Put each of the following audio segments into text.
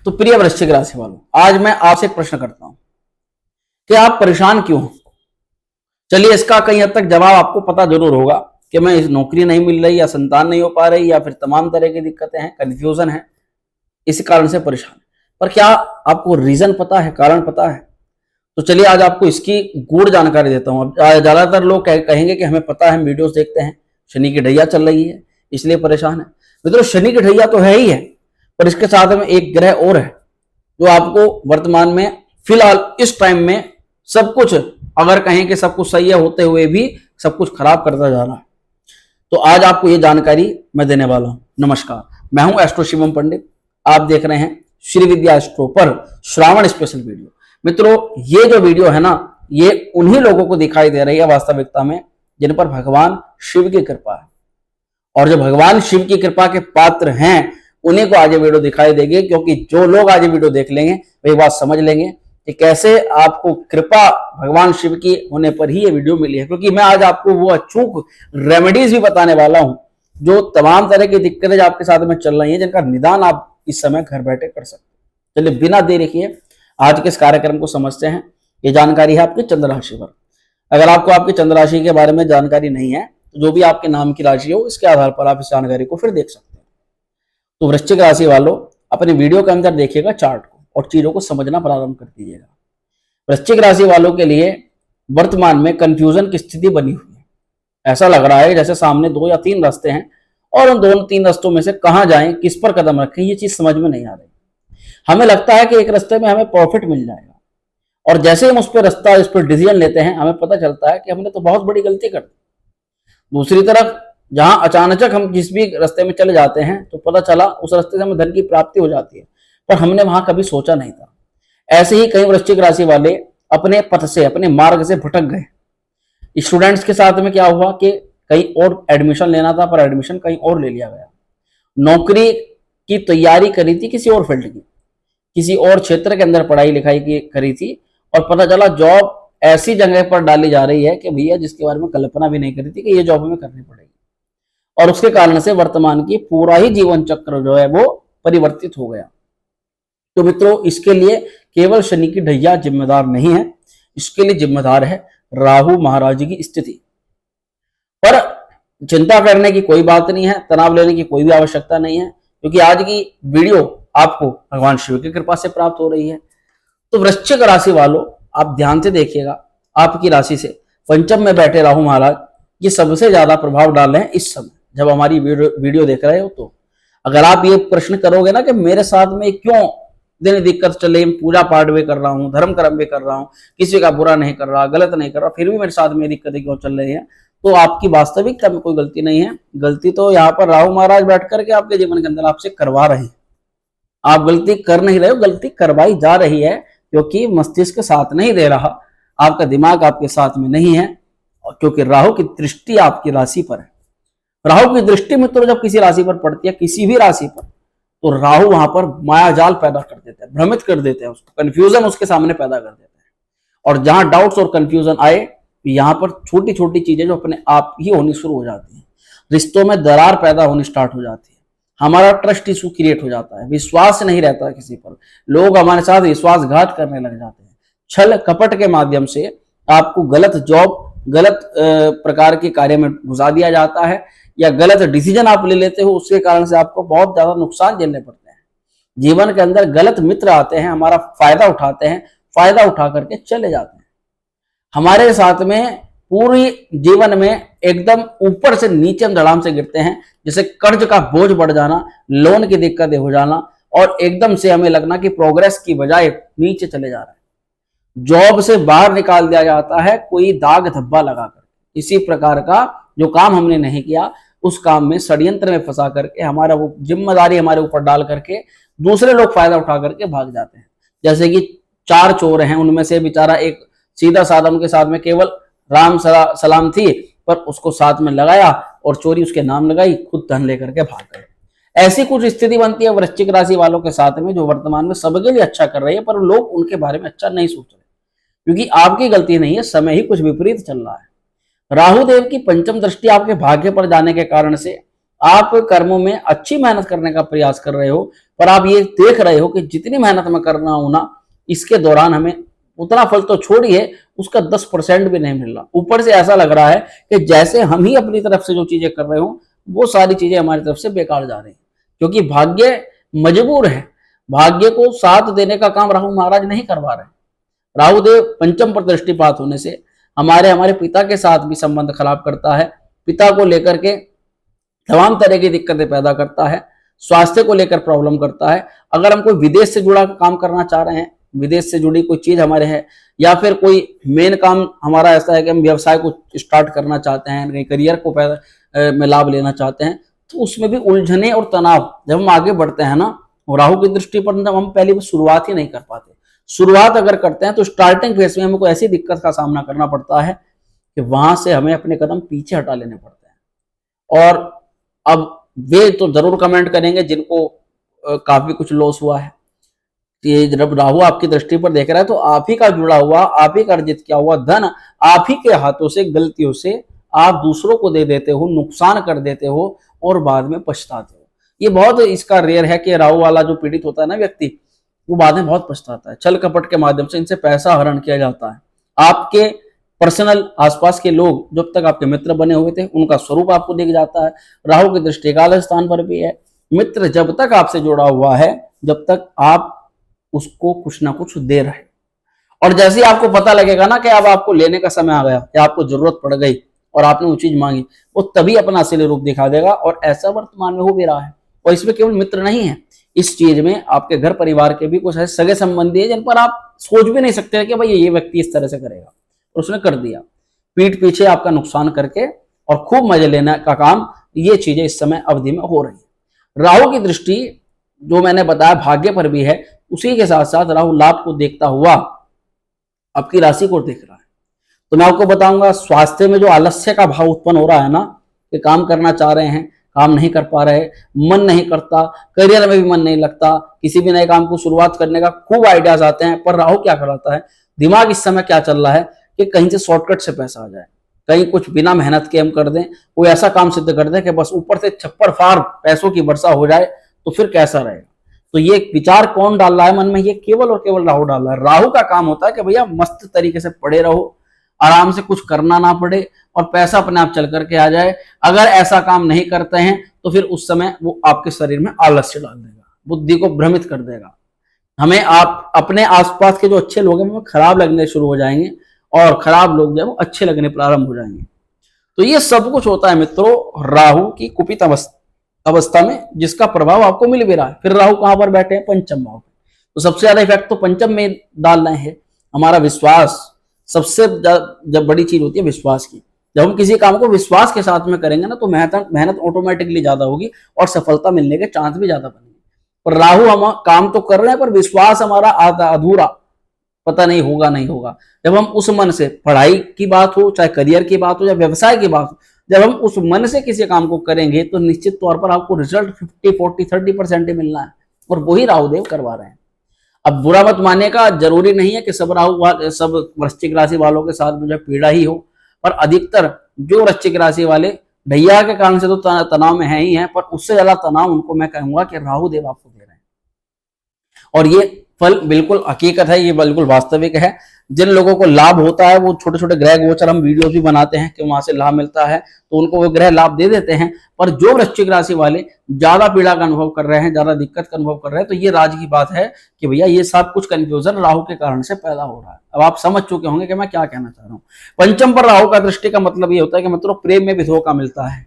तो प्रिय वृश्चिक राशि वालों, आज मैं आपसे एक प्रश्न करता हूं कि आप परेशान क्यों हो। चलिए, इसका कहीं हद तक जवाब आपको पता जरूर होगा कि मैं इस नौकरी नहीं मिल रही, या संतान नहीं हो पा रही, या फिर तमाम तरह की दिक्कतें हैं, कंफ्यूजन है, इसी कारण से परेशान। पर क्या आपको रीजन पता है, कारण पता है? तो चलिए आज आपको इसकी गूढ़ जानकारी देता हूं। अब ज्यादातर लोग कहेंगे कि हमें पता है, हम वीडियोस देखते हैं, शनि की ढैया चल रही है इसलिए परेशान है। मित्रों, शनि की ढैया तो है ही है, पर इसके साथ में एक ग्रह और है जो आपको वर्तमान में फिलहाल इस टाइम में सब कुछ, अगर कहें कि सब कुछ सही है होते हुए भी सब कुछ खराब करता जा रहा है। तो आज आपको ये जानकारी मैं देने वाला हूं। नमस्कार, मैं हूं एस्ट्रो शिवम पंडित। आप देख रहे हैं श्री विद्या एस्ट्रो पर श्रावण स्पेशल वीडियो। मित्रों, ये जो वीडियो है ना, ये उन्हीं लोगों को दिखाई दे रही है वास्तविकता में जिन पर भगवान शिव की कृपा है, और जो भगवान शिव की कृपा के पात्र हैं उन्हीं को आज ये वीडियो दिखाई देगी। क्योंकि जो लोग आज ये वीडियो देख लेंगे वे बात समझ लेंगे कि कैसे आपको कृपा भगवान शिव की होने पर ही ये वीडियो मिली है। क्योंकि मैं आज आपको वो अचूक रेमेडीज भी बताने वाला हूं जो तमाम तरह की दिक्कतें आपके साथ में चल रही हैं, जिनका निदान आप इस समय घर बैठे कर सकते हैं। चलिए बिना देरी किए आज के इस कार्यक्रम को समझते हैं। ये जानकारी है आपकी चंद्र राशि पर। अगर आपको आपकी चंद्र राशि के बारे में जानकारी नहीं है तो जो भी आपके नाम की राशि हो, इसके आधार पर आप इस जानकारी को फिर देख सकते हैं। तो वृश्चिक राशि वालों, अपने वीडियो के अंदर देखिएगा चार्ट को और चीजों को समझना प्रारंभ कर दीजिएगा। वृश्चिक राशि वालों के लिए वर्तमान में कंफ्यूजन की स्थिति बनी हुई है। ऐसा लग रहा है जैसे सामने 2 या 3 रास्ते हैं और उन 2-3 रास्तों में से कहां जाएं, किस पर कदम रखें, ये चीज समझ में नहीं आ रही। हमें लगता है कि एक रास्ते में हमें प्रॉफिट मिल जाएगा, और जैसे हम उस पर डिसीजन लेते हैं हमें पता चलता है कि हमने तो बहुत बड़ी गलती कर दी। दूसरी तरफ जहां अचानक हम जिस भी रास्ते में चले जाते हैं तो पता चला उस रास्ते से हमें धन की प्राप्ति हो जाती है, पर हमने वहां कभी सोचा नहीं था। ऐसे ही कई वृश्चिक राशि वाले अपने पथ से, अपने मार्ग से भटक गए। स्टूडेंट्स के साथ में क्या हुआ कि कहीं और एडमिशन लेना था पर एडमिशन कहीं और ले लिया गया। नौकरी की तैयारी करी थी किसी और फील्ड की, किसी और क्षेत्र के अंदर पढ़ाई लिखाई की करी थी, और पता चला जॉब ऐसी जगह पर डाली जा रही है कि भैया जिसके बारे में कल्पना भी नहीं करी थी कि ये जॉब हमें करनी पड़ेगी। और उसके कारण से वर्तमान की पूरा ही जीवन चक्र जो है वो परिवर्तित हो गया। तो मित्रों, इसके लिए केवल शनि की ढैया जिम्मेदार नहीं है, इसके लिए जिम्मेदार है राहु महाराज की स्थिति। पर चिंता करने की कोई बात नहीं है, तनाव लेने की कोई भी आवश्यकता नहीं है, क्योंकि आज की वीडियो आपको भगवान शिव की कृपा से प्राप्त हो रही है। तो वृश्चिक राशि वालों, आप ध्यान से देखिएगा, आपकी राशि से पंचम में बैठे राहु महाराज ये सबसे ज्यादा प्रभाव डाल रहे हैं इस समय जब हमारी वीडियो देख रहे हो। तो अगर आप ये प्रश्न करोगे ना कि मेरे साथ में क्यों दिन दिक्कत चल रही, पूजा पाठ भी कर रहा हूँ, धर्म कर्म भी कर रहा हूँ, किसी का बुरा नहीं कर रहा, गलत नहीं कर रहा, फिर भी मेरे साथ में दिक्कतें क्यों चल रही है, तो आपकी वास्तविकता में कोई गलती नहीं है। गलती तो यहाँ पर राहु महाराज बैठ करके आपके जीवन के अंदर आपसे करवा रहे हैं। आप गलती कर नहीं रहे हो, गलती करवाई जा रही है, क्योंकि मस्तिष्क साथ नहीं दे रहा, आपका दिमाग आपके साथ में नहीं है, क्योंकि राहु की दृष्टि आपकी राशि पर है। राहु की दृष्टि मित्रों जब किसी राशि पर पड़ती है, किसी भी राशि पर, तो राहु वहां पर माया जाल पैदा कर देते हैं, भ्रमित कर देते हैं, उसको कंफ्यूजन उसके सामने पैदा कर देते हैं। और जहां डाउट्स और कंफ्यूजन आए, यहाँ पर छोटी छोटी चीजें जो अपने आप ही होनी शुरू हो जाती हैं, रिश्तों में दरार पैदा होनी स्टार्ट हो जाती है, हमारा ट्रस्ट इशू क्रिएट हो जाता है, विश्वास नहीं रहता किसी पर, लोग हमारे साथ विश्वासघात करने लग जाते हैं, छल कपट के माध्यम से आपको गलत जॉब, गलत प्रकार के कार्य में घुसा दिया जाता है, या गलत डिसीजन आप ले लेते हो, उसके कारण से आपको बहुत ज्यादा नुकसान झेलने पड़ते हैं। जीवन के अंदर गलत मित्र आते हैं, हमारा फायदा उठाते हैं, फायदा उठा करके चले जाते हैं। हमारे साथ में पूरी जीवन में एकदम ऊपर से नीचे हम धड़ाम से गिरते हैं, जैसे कर्ज का बोझ बढ़ जाना, लोन की दिक्कतें हो जाना, और एकदम से हमें लगना कि प्रोग्रेस की बजाय नीचे चले जा रहा है। जॉब से बाहर निकाल दिया जाता है कोई दाग धब्बा लगाकर, इसी प्रकार का जो काम हमने नहीं किया उस काम में षड्यंत्र में फंसा करके, हमारा वो जिम्मेदारी हमारे ऊपर डाल करके दूसरे लोग फायदा उठा करके भाग जाते हैं। जैसे कि 4 चोर हैं, उनमें से बेचारा एक सीधा साधा उनके साथ में केवल राम सलाम थी, पर उसको साथ में लगाया और चोरी उसके नाम लगाई, खुद धन लेकर के भाग गए। ऐसी कुछ स्थिति बनती है वृश्चिक राशि वालों के साथ में, जो वर्तमान में सबके लिए अच्छा कर रही है, पर लोग उनके बारे में अच्छा नहीं सोच रहे, क्योंकि आपकी गलती नहीं है, समय ही कुछ विपरीत चल रहा है। राहु देव की पंचम दृष्टि आपके भाग्य पर जाने के कारण से आप कर्मों में अच्छी मेहनत करने का प्रयास कर रहे हो, पर आप ये देख रहे हो कि जितनी मेहनत मैं कर रहा हूं ना, इसके दौरान हमें उतना फल तो छोड़िए, उसका 10% भी नहीं मिल रहा। ऊपर से ऐसा लग रहा है कि जैसे हम ही अपनी तरफ से जो चीजें कर रहे हो वो सारी चीजें हमारी तरफ से बेकार जा रही हैं, क्योंकि भाग्य मजबूर है। भाग्य को साथ देने का काम राहु महाराज नहीं करवा रहे। राहुदेव पंचम पर दृष्टिपात होने से हमारे हमारे पिता के साथ भी संबंध खराब करता है, पिता को लेकर के तमाम तरह की दिक्कतें पैदा करता है, स्वास्थ्य को लेकर प्रॉब्लम करता है। अगर हम कोई विदेश से जुड़ा काम करना चाह रहे हैं, विदेश से जुड़ी कोई चीज हमारे है, या फिर कोई मेन काम हमारा ऐसा है कि हम व्यवसाय को स्टार्ट करना चाहते हैं, कहीं करियर को में लाभ लेना चाहते हैं, तो उसमें भी उलझने और तनाव जब हम आगे बढ़ते हैं ना, राहु की दृष्टि पर हम पहले शुरुआत ही नहीं कर पाते। शुरुआत अगर करते हैं तो स्टार्टिंग फेज में हमें कोई ऐसी दिक्कत का सामना करना पड़ता है कि वहां से हमें अपने कदम पीछे हटा लेने पड़ते हैं। और अब वे तो जरूर कमेंट करेंगे जिनको काफी कुछ लॉस हुआ है, ये जब राहु आपकी दृष्टि पर देख रहा है तो आप ही का जुड़ा हुआ, आप ही का अर्जित किया हुआ धन आप ही के हाथों से गलतियों से आप दूसरों को दे देते हो, नुकसान कर देते हो और बाद में पछताते हो। ये बहुत इसका रेयर है कि राहु वाला जो पीड़ित होता है ना व्यक्ति, वो बाद में बहुत पछताता है। छल कपट के माध्यम से इनसे पैसा हरण किया जाता है। आपके पर्सनल आसपास के लोग जब तक आपके मित्र बने हुए थे उनका स्वरूप आपको दिख जाता है। राहु की दृष्टि एकादश स्थान पर भी है। मित्र जब तक आपसे जुड़ा हुआ है, जब तक आप उसको कुछ ना कुछ दे रहे, और जैसे ही आपको पता लगेगा ना कि अब आपको लेने का समय आ गया या आपको जरूरत पड़ गई और आपने वो चीज मांगी, वो तभी अपना असली रूप दिखा देगा। और ऐसा वर्तमान में हो भी रहा है। और इसमें केवल मित्र नहीं है, इस चीज में आपके घर परिवार के भी कुछ ऐसे सगे संबंधी है जिन पर आप सोच भी नहीं सकते कि भाई ये व्यक्ति इस तरह से करेगा, और उसने कर दिया। पीठ पीछे आपका नुकसान करके और खूब मजे लेने का काम, ये चीजें इस समय अवधि में हो रही है। राहु की दृष्टि जो मैंने बताया भाग्य पर भी है, उसी के साथ साथ राहु लाभ को देखता हुआ आपकी राशि को देख रहा है। तो मैं आपको बताऊंगा, स्वास्थ्य में जो आलस्य का भाव उत्पन्न हो रहा है ना, कि काम करना चाह रहे हैं, काम नहीं कर पा रहे, मन नहीं करता, करियर में भी मन नहीं लगता, किसी भी नए काम को शुरुआत करने का खूब आइडियाज आते हैं, पर राहु क्या कराता है, दिमाग इस समय क्या चल रहा है कि कहीं से शॉर्टकट से पैसा आ जाए, कहीं कुछ बिना मेहनत के हम कर दें, कोई ऐसा काम सिद्ध कर दें कि बस ऊपर से छप्पर फाड़ पैसों की वर्षा हो जाए, तो फिर कैसा रहेगा। तो ये विचार कौन डाल रहा है मन में, ये केवल और केवल राहु डाल रहा है। राहु का काम होता है कि भैया मस्त तरीके से पड़े रहो, आराम से कुछ करना ना पड़े और पैसा अपने आप चल करके आ जाए। अगर ऐसा काम नहीं करते हैं तो फिर उस समय वो आपके शरीर में आलस्य डाल देगा, बुद्धि को भ्रमित कर देगा। हमें आप अपने आसपास के जो अच्छे लोग हैं वो खराब लगने शुरू हो जाएंगे, और खराब लोग जो है वो अच्छे लगने प्रारंभ हो जाएंगे। तो ये सब कुछ होता है मित्रों राहु की कुपित अवस्था में, जिसका प्रभाव आपको मिल भी रहा है। फिर राहु कहां पर बैठे हैं, पंचम भाव पे। तो सबसे ज्यादा इफेक्ट तो पंचम में डाल रहे हैं। हमारा विश्वास सबसे जब बड़ी चीज होती है विश्वास की, जब हम किसी काम को विश्वास के साथ में करेंगे ना, तो मेहनत ऑटोमेटिकली ज्यादा होगी और सफलता मिलने के चांस भी ज्यादा बनेंगे। पर राहु हम काम तो कर रहे हैं पर विश्वास हमारा आधा अधूरा, पता नहीं होगा नहीं होगा। जब हम उस मन से, पढ़ाई की बात हो, चाहे करियर की बात हो या व्यवसाय की बात हो, जब हम उस मन से किसी काम को करेंगे तो निश्चित तौर पर आपको रिजल्ट 50, 40, 30% ही मिलना है, और वही राहुदेव करवा रहे हैं। अब बुरा मत मानेगा, जरूरी नहीं है कि सब सब वृश्चिक राशि वालों के साथ मुझे पीड़ा ही हो, पर अधिकतर जो वृश्चिक राशि वाले ढैया के कारण से तो तनाव में है ही है, पर उससे ज्यादा तनाव उनको मैं कहूंगा कि राहुदेव आपको दे रहे हैं। और ये फल बिल्कुल हकीकत है, ये बिल्कुल वास्तविक है। जिन लोगों को लाभ होता है वो छोटे छोटे ग्रह गोचर हम वीडियोस भी बनाते हैं कि वहां से लाभ मिलता है, तो उनको वो ग्रह लाभ दे देते हैं। पर जो वृश्चिक राशि वाले ज्यादा पीड़ा का अनुभव कर रहे हैं, ज्यादा दिक्कत का अनुभव कर रहे हैं, तो ये राज की बात है कि भैया ये सब कुछ कंफ्यूजन राहु के कारण से पैदा हो रहा है। अब आप समझ चुके होंगे कि मैं क्या कहना चाह रहा हूँ। पंचम पर राहु का दृष्टि का मतलब ये होता है कि मतलब प्रेम में भी धोखा मिलता है,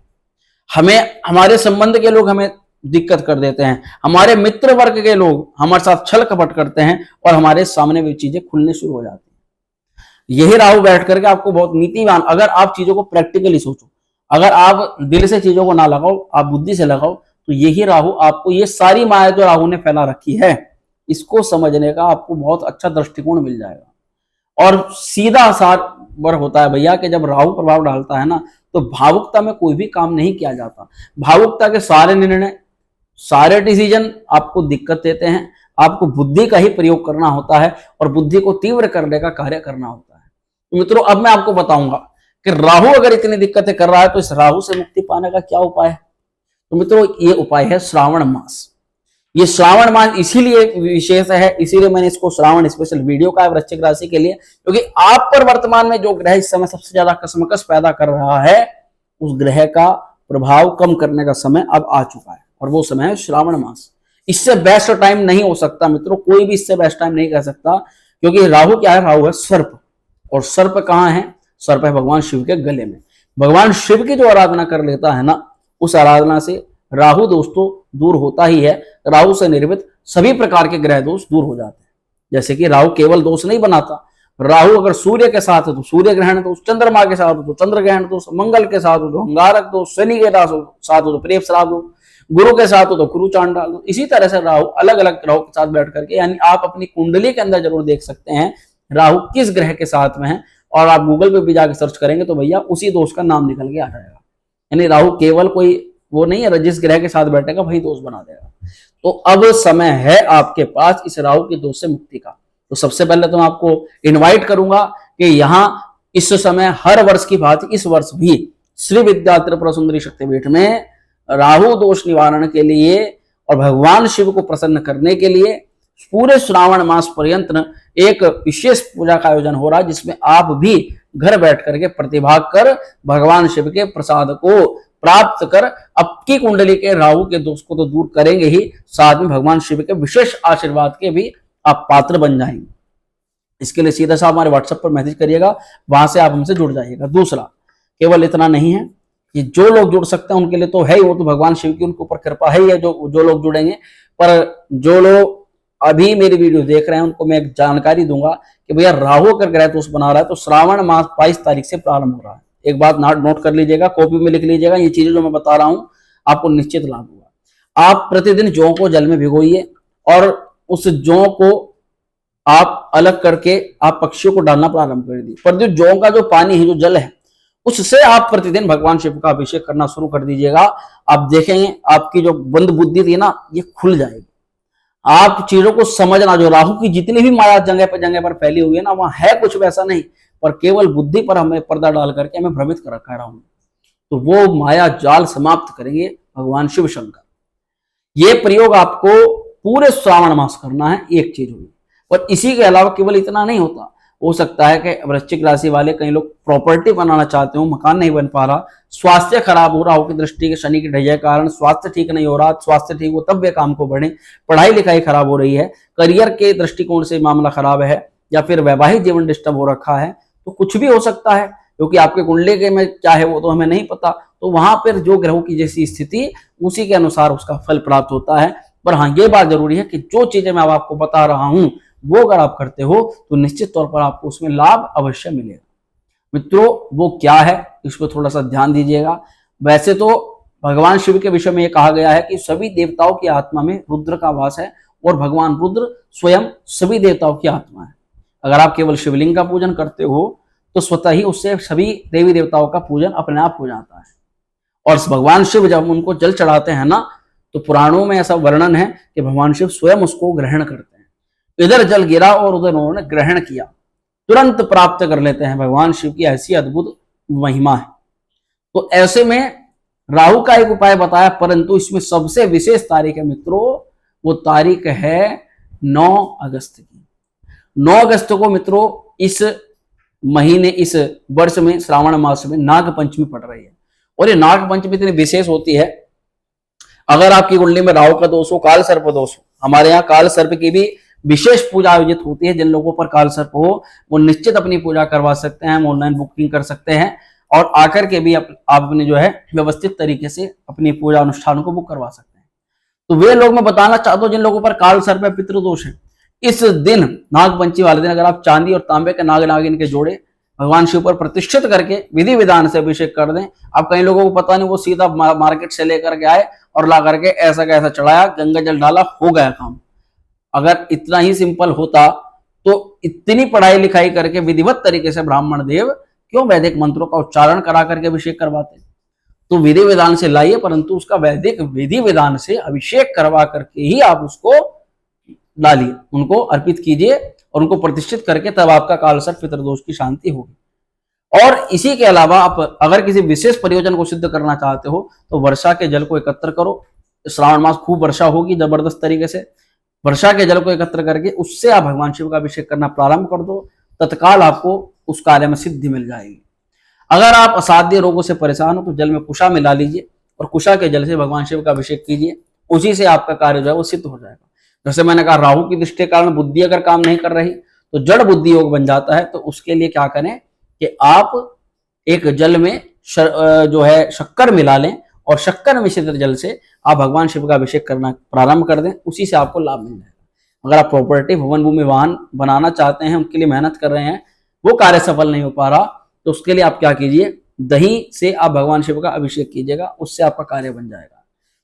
हमें हमारे संबंध के लोग हमें दिक्कत कर देते हैं, हमारे मित्र वर्ग के लोग हमारे साथ छल कपट करते हैं, और हमारे सामने भी चीजें खुलने शुरू हो जाती हैं। यही राहु बैठ करके आपको बहुत नीतिवान, अगर आप चीजों को प्रैक्टिकली सोचो, अगर आप दिल से चीजों को ना लगाओ, आप बुद्धि से लगाओ, तो यही राहु आपको ये सारी माया जो राहु ने फैला रखी है, इसको समझने का आपको बहुत अच्छा दृष्टिकोण मिल जाएगा। और सीधा सार बर होता है भैया कि जब राहु प्रभाव डालता है ना, तो भावुकता में कोई भी काम नहीं किया जाता। भावुकता के सारे निर्णय, सारे डिसीजन आपको दिक्कत देते हैं। आपको बुद्धि का ही प्रयोग करना होता है और बुद्धि को तीव्र करने का कार्य करना होता है। तो मित्रों अब मैं आपको बताऊंगा कि राहु अगर इतनी दिक्कतें कर रहा है तो इस राहु से मुक्ति पाने का क्या उपाय है। तो मित्रों ये उपाय है श्रावण मास। ये श्रावण मास इसीलिए विशेष है, इसीलिए मैंने इसको श्रावण स्पेशल वीडियो का है वृश्चिक राशि के लिए, क्योंकि आप पर वर्तमान में जो ग्रह इस समय सबसे ज्यादा कसमकस पैदा कर रहा है, उस ग्रह का प्रभाव कम करने का समय अब आ चुका है, और वो समय है श्रावण मास। इससे बेस्ट टाइम नहीं हो सकता मित्रों, कोई भी इससे बेस्ट टाइम नहीं कह सकता, क्योंकि राहु क्या है, राहु है सर्प, और सर्प कहाँ है, सर्प है भगवान शिव के गले में। भगवान शिव की जो आराधना कर लेता है ना, उस आराधना से राहु दोस्तों दूर होता ही है। राहु से निर्मित सभी प्रकार के ग्रह दोष दूर हो जाते हैं। जैसे कि राहु केवल दोष नहीं बनाता, राहु अगर सूर्य के साथ है तो सूर्य ग्रहण दोष, चंद्रमा के साथ हो तो चंद्र ग्रहण दोष, मंगल के साथ हो तो अंगारक दोष, शनि के साथ हो तो प्रेम श्राप दोष, गुरु के साथ हो तो कुरु चांडाल दोष। इसी तरह से राहु अलग अलग ग्रहों के साथ बैठ करके, यानी आप अपनी कुंडली के अंदर जरूर देख सकते हैं राहु किस ग्रह के साथ में है, और आप गूगल पे भी जाकर सर्च करेंगे तो भैया उसी दोष का नाम निकल के आ जाएगा। यानी राहु केवल कोई वो नहीं है, जिस ग्रह के साथ बैठेगा वही दोष बना देगा। तो अब समय है आपके पास इस राहु के दोष से मुक्ति का। तो सबसे पहले तो मैं आपको इनवाइट करूंगा कि यहाँ इस समय हर वर्ष की भांति इस वर्ष भी श्री विद्या त्रिपुरा सुंदरी शक्तिपीठ में राहु दोष निवारण के लिए और भगवान शिव को प्रसन्न करने के लिए पूरे श्रावण मास पर्यंत एक विशेष पूजा का आयोजन हो रहा है, जिसमें आप भी घर बैठ करके प्रतिभाग कर भगवान शिव के प्रसाद को प्राप्त कर आपकी कुंडली के राहु के दोष को तो दूर करेंगे ही, साथ में भगवान शिव के विशेष आशीर्वाद के भी आप पात्र बन जाएंगे। इसके लिए सीधा सा हमारे व्हाट्सएप पर मैसेज करिएगा, वहां से आप हमसे जुड़ जाइएगा। दूसरा केवल इतना नहीं है कि जो लोग जुड़ सकते हैं उनके लिए तो है ही, वो तो भगवान शिव की उनके ऊपर कृपा है ही है जो लोग जुड़ेंगे, पर जो लोग अभी मेरी वीडियो देख रहे हैं उनको मैं एक जानकारी दूंगा कि भैया राहु अगर ग्रह दोष बना रहा है तो श्रावण मास 22 तारीख से प्रारंभ हो रहा है। एक बात नोट कर लीजिएगा, कॉपी में लिख लीजिएगा, ये चीजें जो मैं बता रहा हूं आपको निश्चित लाभ होगा। आप प्रतिदिन जौ को जल में भिगोइए और उस जौ को आप अलग करके आप पक्षियों को डालना प्रारंभ कर दीजिए। पर जो जौ का जो पानी है, जो जल है, उससे आप प्रतिदिन भगवान शिव का अभिषेक करना शुरू कर दीजिएगा। आप देखेंगे आपकी जो बंद बुद्धि थी ना, ये खुल जाएगी। आप चीजों को समझना, जो राहु की जितनी भी माया जगह पर फैली हुई है ना, वहां है कुछ वैसा नहीं, पर केवल बुद्धि पर हमें पर्दा डाल करके हमें भ्रमित कर रखा है राहु। तो वो माया जाल समाप्त करेंगे भगवान शिव शंकर। ये प्रयोग आपको पूरे श्रावण मास करना है, एक चीज हुई। और इसी के अलावा केवल इतना नहीं होता, हो सकता है कि वृश्चिक राशि वाले कई लोग प्रॉपर्टी बनाना चाहते हो, मकान नहीं बन पा रहा, स्वास्थ्य खराब हो रहा हो कि दृष्टि के शनि की ढैया के कारण स्वास्थ्य ठीक नहीं हो रहा, स्वास्थ्य ठीक हो तब वे काम को बढ़े, पढ़ाई लिखाई खराब हो रही है, करियर के दृष्टिकोण से मामला खराब है, या फिर वैवाहिक जीवन डिस्टर्ब हो रखा है, तो कुछ भी हो सकता है, क्योंकि आपके कुंडली के में क्या है वो तो हमें नहीं पता। तो वहां पर जो ग्रहों की जैसी स्थिति उसी के अनुसार उसका फल प्राप्त होता है। पर हाँ, ये बात जरूरी है कि जो चीजें मैं आपको बता रहा हूं वो अगर आप करते हो तो निश्चित तौर पर आपको उसमें लाभ अवश्य मिलेगा। मित्रों, वो क्या है इस पर थोड़ा सा ध्यान दीजिएगा। वैसे तो भगवान शिव के विषय में ये कहा गया है कि सभी देवताओं की आत्मा में रुद्र का वास है, और भगवान रुद्र स्वयं सभी देवताओं की आत्मा है। अगर आप केवल शिवलिंग का पूजन करते हो तो स्वतः ही उससे सभी देवी देवताओं का पूजन अपने आप हो जाता है। और भगवान शिव जब उनको जल चढ़ाते हैं ना, तो पुराणों में ऐसा वर्णन है कि भगवान शिव स्वयं उसको ग्रहण करते हैं। इधर जल गिरा और उधर उन्होंने ग्रहण किया, तुरंत प्राप्त कर लेते हैं। भगवान शिव की ऐसी अद्भुत महिमा है। तो ऐसे में राहु का एक उपाय बताया, परंतु इसमें सबसे विशेष तारीख है मित्रों, वो तारीख है 9 अगस्त की। 9 अगस्त को मित्रों इस महीने, इस वर्ष में श्रावण मास में नाग पंचमी पड़ रही है। और ये नाग पंचमी इतनी विशेष होती है, अगर आपकी कुंडली में राहु का दोष हो, काल सर्प दोष हो, हमारे यहाँ काल सर्प की भी विशेष पूजा आयोजित होती है। जिन लोगों पर काल सर्प हो वो निश्चित अपनी पूजा करवा सकते हैं, हम ऑनलाइन बुकिंग कर सकते हैं, और आकर के भी आप अपने जो है व्यवस्थित तरीके से अपनी पूजा अनुष्ठान को बुक करवा सकते हैं। तो वे लोग मैं बताना चाहता हूँ जिन लोगों पर काल सर्प है, पितृदोष है, इस दिन नाग पंचमी वाले दिन अगर आप चांदी और तांबे के नाग नागिन के जोड़े भगवान शिव पर प्रतिष्ठित करके विधि विधान से अभिषेक कर दें। अब कई लोगों को पता नहीं, वो सीधा मार्केट से लेकर के आए और ला करके ऐसा कैसा चढ़ाया, गंगा जल डाला, हो गया काम। अगर इतना ही सिंपल होता तो इतनी पढ़ाई लिखाई करके विधिवत तरीके से ब्राह्मण देव क्यों वैदिक मंत्रों का उच्चारण करा करके अभिषेक करवाते? तो विधि विधान से लाइए, परंतु उसका वैदिक विधि विधान से अभिषेक करवा करके ही आप उसको डालिए, उनको अर्पित कीजिए और उनको प्रतिष्ठित करके, तब आपका काल सर्प पितृदोष की शांति होगी। और इसी के अलावा आप अगर किसी विशेष प्रयोजन को सिद्ध करना चाहते हो तो वर्षा के जल को एकत्र करो। श्रावण मास खूब वर्षा होगी जबरदस्त तरीके से, वर्षा के जल को एकत्र करके उससे आप भगवान शिव का अभिषेक करना प्रारंभ कर दो, तत्काल आपको उस कार्य में सिद्धि मिल जाएगी। अगर आप असाध्य रोगों से परेशान हो तो जल में कुशा मिला लीजिए और कुशा के जल से भगवान शिव का अभिषेक कीजिए, उसी से आपका कार्य जो है वो सिद्ध हो जाएगा। जैसे मैंने कहा, राहु की दृष्टि के कारण बुद्धि अगर काम नहीं कर रही तो जड़ बुद्धि योग बन जाता है। तो उसके लिए क्या करें कि आप एक जल में जो है शक्कर मिला लें और शक्कर मिश्रित जल से आप भगवान शिव का अभिषेक करना प्रारंभ कर दें, उसी से आपको लाभ मिल जाएगा। अगर आप प्रॉपर्टी, भवन, भूमि, वाहन बनाना चाहते हैं, उनके लिए मेहनत कर रहे हैं, वो कार्य सफल नहीं हो पा रहा, तो उसके लिए आप क्या कीजिए, दही से आप भगवान शिव का अभिषेक कीजिएगा, उससे आपका कार्य बन जाएगा।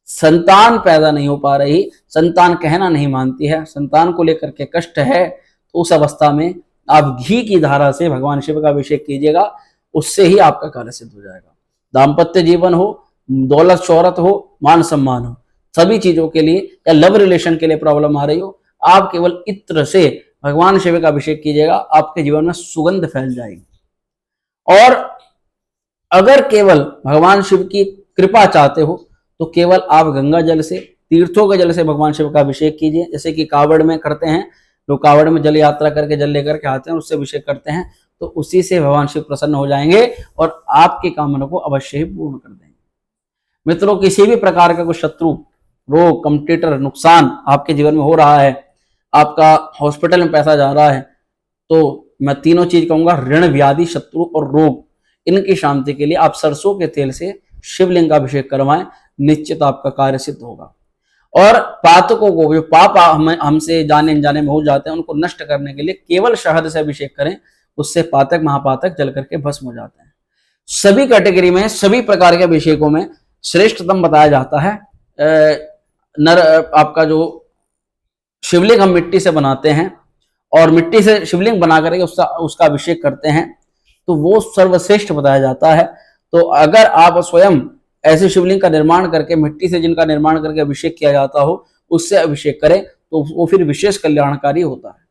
संतान पैदा नहीं हो पा रही, संतान कहना नहीं मानती है, संतान को लेकर के कष्ट है, तो उस अवस्था में आप घी की धारा से भगवान शिव का अभिषेक कीजिएगा, उससे ही आपका कार्य सिद्ध हो जाएगा। दाम्पत्य जीवन हो, दौलत शोहरत हो, मान सम्मान हो, सभी चीजों के लिए या लव रिलेशन के लिए प्रॉब्लम आ रही हो, आप केवल इत्र से भगवान शिव का अभिषेक कीजिएगा, आपके जीवन में सुगंध फैल जाएगी। और अगर केवल भगवान शिव की कृपा चाहते हो तो केवल आप गंगा जल से, तीर्थों के जल से भगवान शिव का अभिषेक कीजिए। जैसे कि कावड़ में करते हैं, लोग कावड़ में जल यात्रा करके जल लेकर के आते हैं, उससे अभिषेक करते हैं, तो उसी से भगवान शिव प्रसन्न हो जाएंगे और आपकी कामना को अवश्य ही पूर्ण कर देंगे। मित्रों, किसी भी प्रकार का कोई शत्रु, रोग, कॉम्पिटिटर, नुकसान आपके जीवन में हो रहा है, आपका हॉस्पिटल में पैसा जा रहा है, तो मैं तीनों चीज कहूंगा, ऋण, व्याधि, शत्रु और रोग, इनकी शांति के लिए आप सरसों के तेल से शिवलिंग का अभिषेक करवाएं, निश्चित आपका कार्य सिद्ध होगा। और पातकों को, जो पाप हमसे जाने अनजाने में हो जाते हैं, उनको नष्ट करने के लिए केवल शहद से अभिषेक करें, उससे पातक महापातक जल करके भस्म हो जाते हैं। सभी कैटेगरी में, सभी प्रकार के अभिषेकों में श्रेष्ठतम बताया जाता है आपका जो शिवलिंग हम मिट्टी से बनाते हैं और मिट्टी से शिवलिंग बना करके उसका अभिषेक करते हैं, तो वो सर्वश्रेष्ठ बताया जाता है। तो अगर आप स्वयं ऐसे शिवलिंग का निर्माण करके, मिट्टी से जिनका निर्माण करके अभिषेक किया जाता हो, उससे अभिषेक करें तो वो फिर विशेष कल्याणकारी होता है।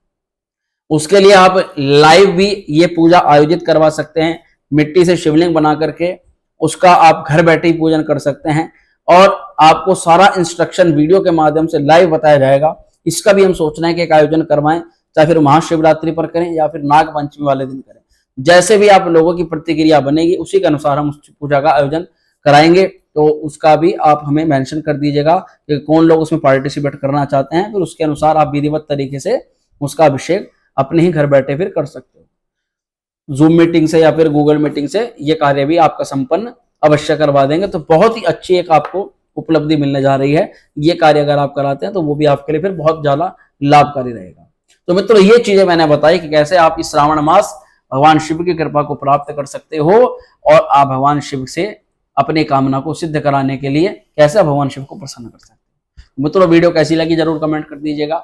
उसके लिए आप लाइव भी ये पूजा आयोजित करवा सकते हैं, मिट्टी से शिवलिंग बना करके उसका आप घर बैठे ही पूजन कर सकते हैं और आपको सारा इंस्ट्रक्शन वीडियो के माध्यम से लाइव बताया जाएगा। इसका भी हम सोच रहे हैं कि एक आयोजन करवाएं, चाहे फिर महाशिवरात्रि पर करें या फिर नाग पंचमी वाले दिन करें। जैसे भी आप लोगों की प्रतिक्रिया बनेगी उसी के अनुसार हम उस पूजा का आयोजन कराएंगे, तो उसका भी आप हमें मेंशन कर दीजिएगा कि कौन लोग उसमें पार्टिसिपेट करना चाहते हैं, फिर उसके अनुसार आप विधिवत तरीके से उसका अभिषेक अपने ही घर बैठे फिर कर सकते हो। जूम मीटिंग से या फिर गूगल मीटिंग से ये कार्य भी आपका संपन्न अवश्य करवा देंगे। तो बहुत ही अच्छी एक आपको उपलब्धि मिलने जा रही है। ये कार्य अगर आप कराते हैं तो वो भी आपके लिए फिर बहुत ज्यादा लाभकारी रहेगा। तो मित्रों, ये चीजें मैंने बताई कि कैसे आप इस श्रावण मास भगवान शिव की कृपा को प्राप्त कर सकते हो और आप भगवान शिव से अपनी कामना को सिद्ध कराने के लिए कैसे भगवान शिव को प्रसन्न कर सकते हैं। मित्रों, वीडियो कैसी लगी जरूर कमेंट कर दीजिएगा,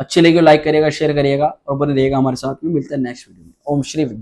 अच्छी लगी लाइक करिएगा, शेयर करिएगा और बने रहिएगा हमारे साथ में। मिलते हैं नेक्स्ट वीडियो में। ओम श्री विद्या।